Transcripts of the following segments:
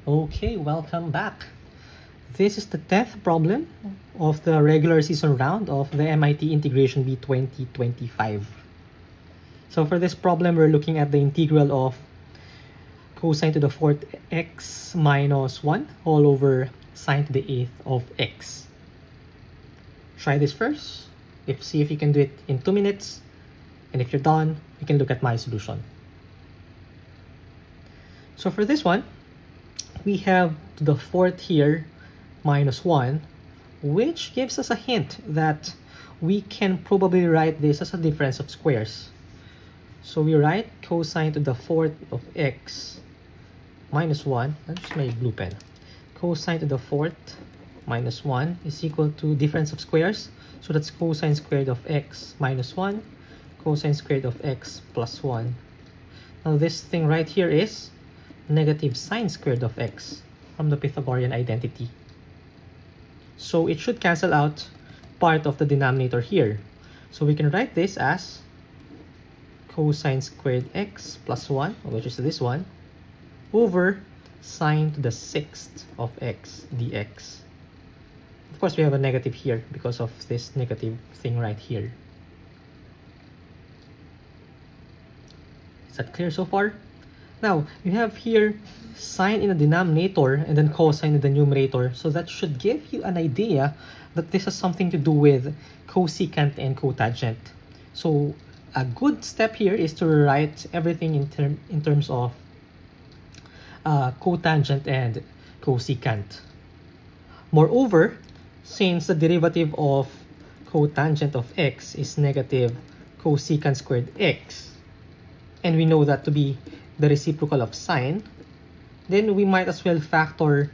Okay, welcome back. This is the 10th problem of the regular season round of the MIT Integration Bee 2025. So for this problem, we're looking at the integral of cosine to the 4th x minus 1 all over sine to the 8th of x. Try this first. See if you can do it in 2 minutes. And if you're done, you can look at my solution. So for this one, we have to the 4th here minus 1, which gives us a hint that we can probably write this as a difference of squares. So we write cosine to the 4th of x minus 1, that's my blue pen. Cosine to the 4th minus 1 is equal to difference of squares. So that's cosine squared of x minus 1, cosine squared of x plus 1. Now this thing right here is negative sine squared of x from the Pythagorean identity. So it should cancel out part of the denominator here. So we can write this as cosine squared x plus 1, which is this one, over sine to the 6th of x dx. Of course, we have a negative here because of this negative thing right here. Is that clear so far? Now, you have here sine in the denominator and then cosine in the numerator. So that should give you an idea that this has something to do with cosecant and cotangent. So a good step here is to write everything in terms of cotangent and cosecant. Moreover, since the derivative of cotangent of x is negative cosecant squared x, and we know that to be the reciprocal of sine, then we might as well factor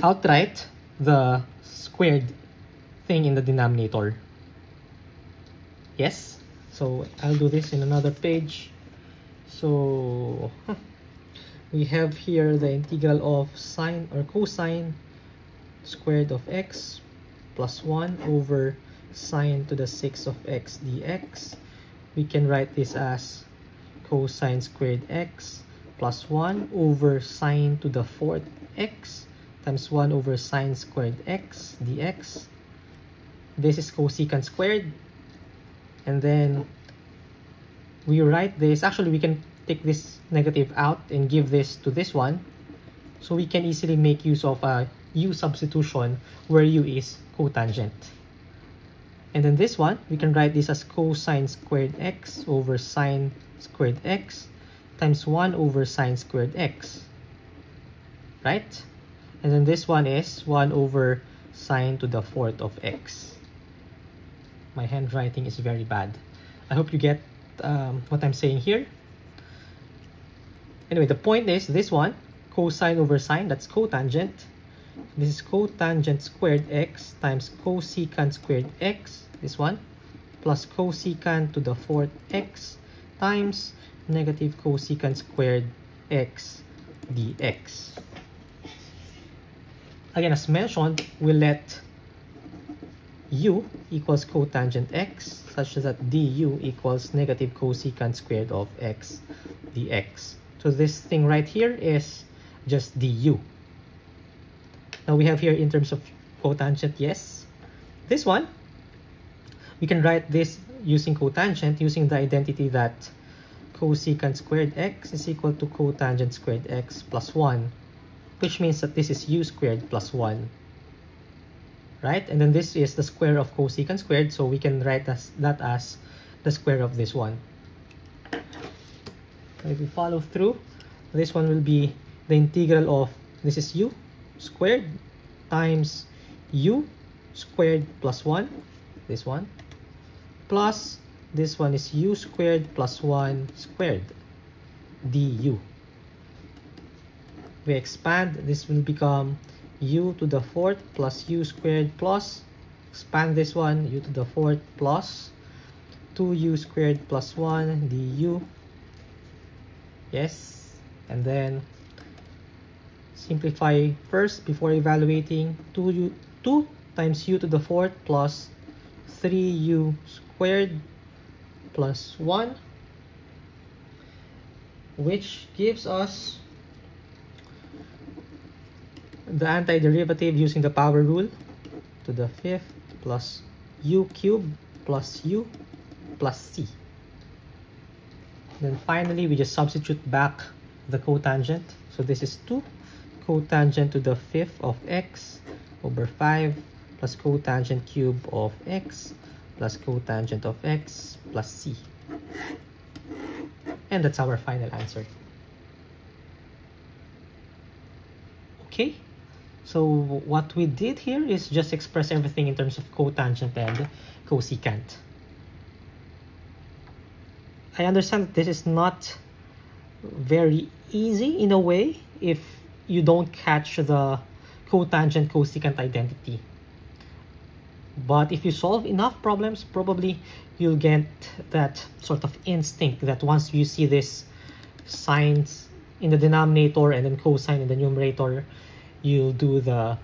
outright the squared thing in the denominator. Yes? So I'll do this in another page. So we have here the integral of sine or cosine squared of x plus 1 over sine to the 6th of x dx. We can write this as cosine squared x plus 1 over sine to the 4th x times 1 over sine squared x dx. This is cosecant squared. And then we write this. Actually, we can take this negative out and give this to this one. So we can easily make use of a u substitution where u is cotangent. And then this one, we can write this as cosine squared x over sine squared x times 1 over sine squared x. Right? And then this one is 1 over sine to the 4th of x. My handwriting is very bad. I hope you get what I'm saying here. Anyway, the point is this one, cosine over sine, that's cotangent. This is cotangent squared x times cosecant squared x, this one, plus cosecant to the 4th x times negative cosecant squared x dx. Again, as mentioned, we let u equals cotangent x such that du equals negative cosecant squared of x dx. So this thing right here is just du. Now we have here in terms of cotangent, yes. This one, we can write this using cotangent, using the identity that cosecant squared x is equal to cotangent squared x plus 1, which means that this is u squared plus 1. Right? And then this is the square of cosecant squared, so we can write that as the square of this one. If we follow through, this one will be the integral of, this is u squared times u squared plus 1, this one, plus this one is u squared plus 1 squared du. We expand, this will become u to the 4th plus u squared plus, expand this one, u to the 4th plus 2u squared plus 1 du. Yes, and then simplify first before evaluating. 2 times u to the 4th plus 3u squared plus 1, which gives us the antiderivative using the power rule to the fifth plus u cubed plus u plus c. Then finally, we just substitute back the cotangent. So this is 2 cotangent to the fifth of x over 5 plus cotangent cube of x plus cotangent of x plus c. And that's our final answer. Okay, so what we did here is just express everything in terms of cotangent and cosecant. I understand that this is not very easy in a way if you don't catch the cotangent cosecant identity. But if you solve enough problems, probably you'll get that sort of instinct that once you see this signs in the denominator and then cosine in the numerator, you'll do the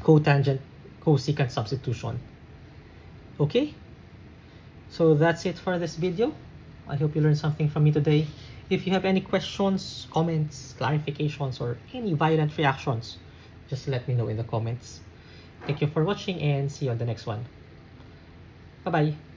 cotangent cosecant substitution. Okay, so that's it for this video. I hope you learned something from me today. If you have any questions, comments, clarifications, or any violent reactions, just let me know in the comments. Thank you for watching and see you on the next one. Bye-bye.